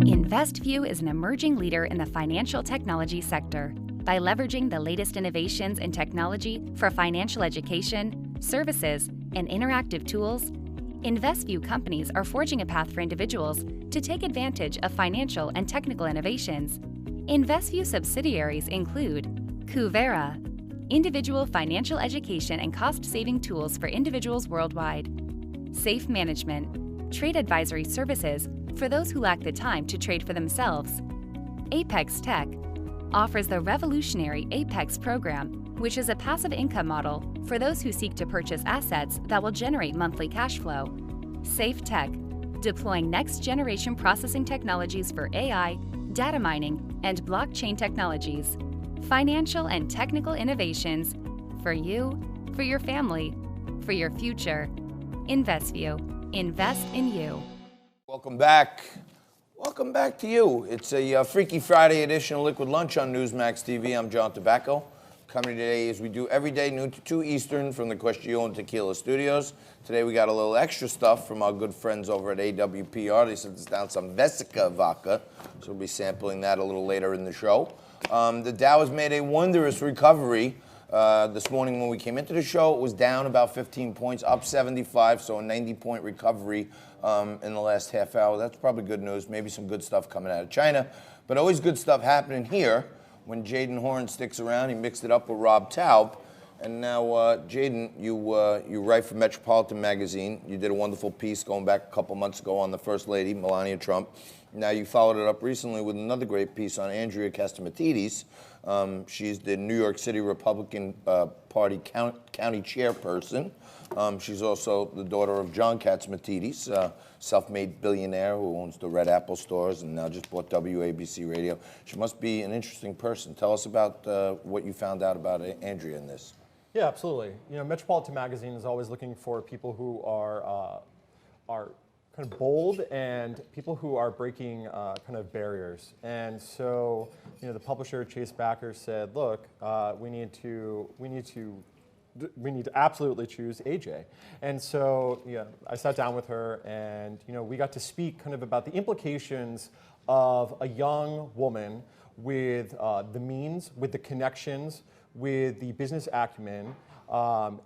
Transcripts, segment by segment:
InvestView is an emerging leader in the financial technology sector. By leveraging the latest innovations in technology for financial education, services, and interactive tools, InvestView companies are forging a path for individuals to take advantage of financial and technical innovations. InvestView subsidiaries include Kuvera, individual financial education and cost-saving tools for individuals worldwide; Safe Management, trade advisory services for those who lack the time to trade for themselves; Apex Tech offers the revolutionary Apex program, which is a passive income model for those who seek to purchase assets that will generate monthly cash flow; Safe Tech, deploying next-generation processing technologies for AI, data mining, and blockchain technologies. Financial and technical innovations for you, for your family, for your future. InvestView. Invest in you. Welcome back. Welcome back to you. It's a Freaky Friday edition of Liquid Lunch on Newsmax TV. I'm John Tobacco. Coming today as we do every day, noon to 2 Eastern from the Question Tequila Studios. Today we got a little extra stuff from our good friends over at AWPR. They sent us down some Vesica vodka, so we'll be sampling that a little later in the show. The Dow has made a wondrous recovery. This morning when we came into the show, it was down about 15 points, up 75, so a 90-point recovery in the last half hour. That's probably good news. Maybe some good stuff coming out of China, but always good stuff happening here when Jaden Horn sticks around. He mixed it up with Rob Taub. And now, Jaden, you write for Metropolitan Magazine. You did a wonderful piece going back a couple months ago on the First Lady, Melania Trump. Now you followed it up recently with another great piece on Andrea Catsimatidis. She's the New York City Republican Party county chairperson. She's also the daughter of John Catsimatidis, self-made billionaire who owns the Red Apple stores and now just bought WABC Radio. She must be an interesting person. Tell us about what you found out about Andrea in this. Yeah, absolutely. You know, Metropolitan Magazine is always looking for people who are kind of bold and people who are breaking kind of barriers. And so, you know, the publisher Chase Backer said, "Look, we need to absolutely choose AJ." And so, yeah, I sat down with her, and you know, we got to speak kind of about the implications of a young woman with the means, with the connections, with the business acumen,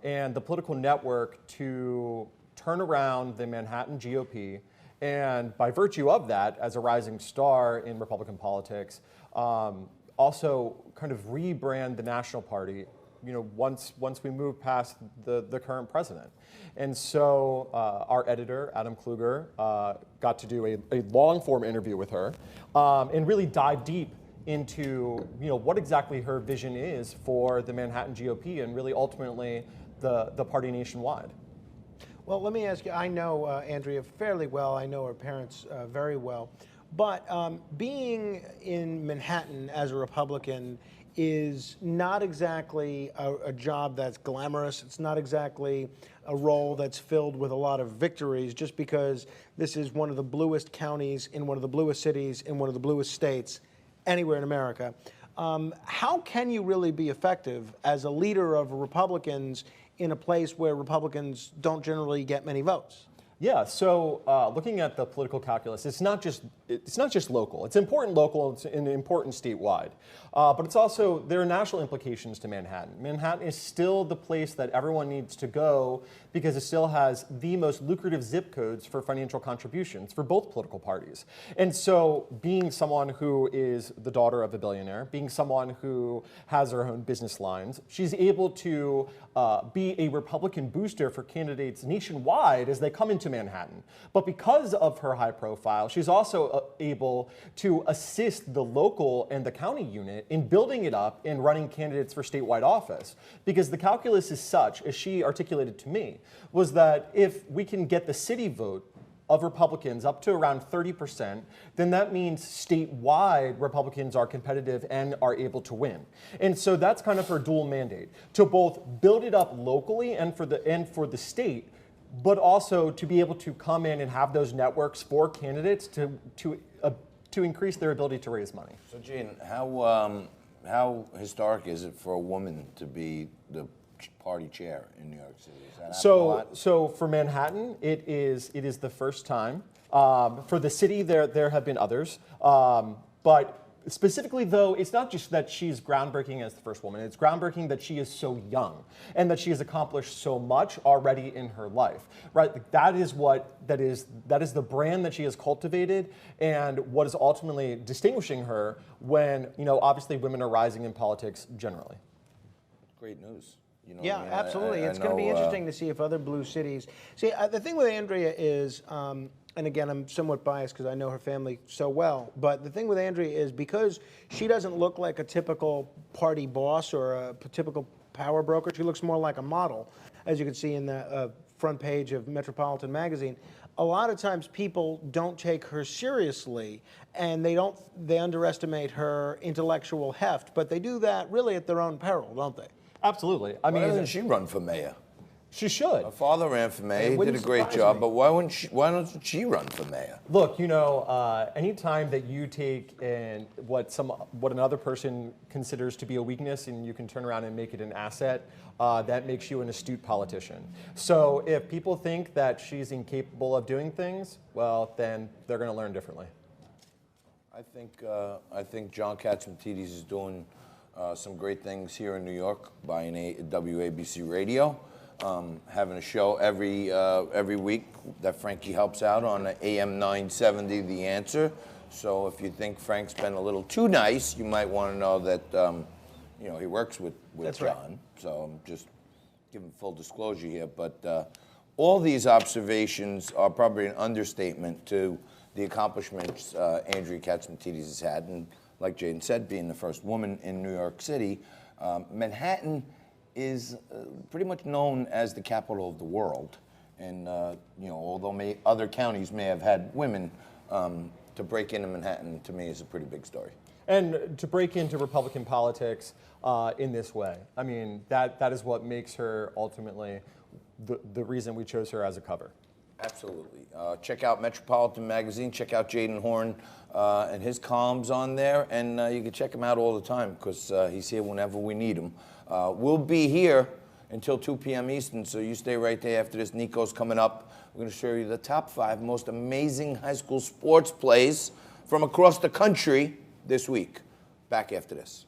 and the political network to turn around the Manhattan GOP, and by virtue of that, as a rising star in Republican politics, also kind of rebrand the National Party, you know, once we move past the current president. And so our editor, Adam Kluger, got to do a long-form interview with her and really dive deep into, you know, what exactly her vision is for the Manhattan GOP and really ultimately the party nationwide. Well, let me ask you, I know Andrea fairly well. I know her parents very well. But being in Manhattan as a Republican is not exactly a job that's glamorous. It's not exactly a role that's filled with a lot of victories, just because this is one of the bluest counties in one of the bluest cities in one of the bluest states anywhere in America. How can you really be effective as a leader of Republicans in a place where Republicans don't generally get many votes? Yeah, so looking at the political calculus, it's not just local. It's important local, it's important statewide. But it's also, there are national implications to Manhattan. Manhattan is still the place that everyone needs to go because it still has the most lucrative zip codes for financial contributions for both political parties. And so being someone who is the daughter of a billionaire, being someone who has her own business lines, she's able to be a Republican booster for candidates nationwide as they come into Manhattan. But because of her high profile, she's also able to assist the local and the county unit in building it up and running candidates for statewide office. Because the calculus is such, as she articulated to me, was that if we can get the city vote of Republicans up to around 30%, then that means statewide Republicans are competitive and are able to win. And so that's kind of her dual mandate, to both build it up locally and for the state, but also to be able to come in and have those networks for candidates to increase their ability to raise money. So, Gene, how historic is it for a woman to be the party chair in New York City? Is that happening a lot? So for Manhattan, it is the first time For the city, there have been others. But specifically, though, it's not just that she's groundbreaking as the first woman. It's groundbreaking that she is so young and that she has accomplished so much already in her life. Right? That is the brand that she has cultivated, and what is ultimately distinguishing her when, obviously women are rising in politics generally. Great news. Yeah, absolutely. It's going to be interesting to see if other blue cities. See, the thing with Andrea is, and again, I'm somewhat biased because I know her family so well, but the thing with Andrea is because she doesn't look like a typical party boss or a typical power broker, she looks more like a model, as you can see in the front page of Metropolitan Magazine. A lot of times people don't take her seriously, and they underestimate her intellectual heft, but they do that really at their own peril, don't they? Absolutely. Why doesn't she run for mayor? She should. Her father ran for mayor. He did a great job, but why doesn't she run for mayor? Look, anytime that you take what another person considers to be a weakness and you can turn around and make it an asset, that makes you an astute politician. So if people think that she's incapable of doing things, well, then they're going to learn differently. I think John Catsimatidis is doing some great things here in New York, buying WABC Radio. Having a show every week that Frankie helps out on AM 970, The Answer. So if you think Frank's been a little too nice, you might want to know that he works with That's John. right. So I'm just giving full disclosure here. But all these observations are probably an understatement to the accomplishments Andrea Catsimatidis has had. And like Jaden said, being the first woman in New York City, Manhattan is pretty much known as the capital of the world. And, although other counties may have had women, to break into Manhattan, to me, is a pretty big story. And to break into Republican politics in this way, I mean, that is what makes her ultimately the reason we chose her as a cover. Absolutely. Check out Metropolitan Magazine. Check out Jaden Horn and his columns on there. And you can check him out all the time because he's here whenever we need him. We'll be here until 2 p.m. Eastern, so you stay right there after this. Nico's coming up. We're going to show you the top 5 most amazing high school sports plays from across the country this week. Back after this.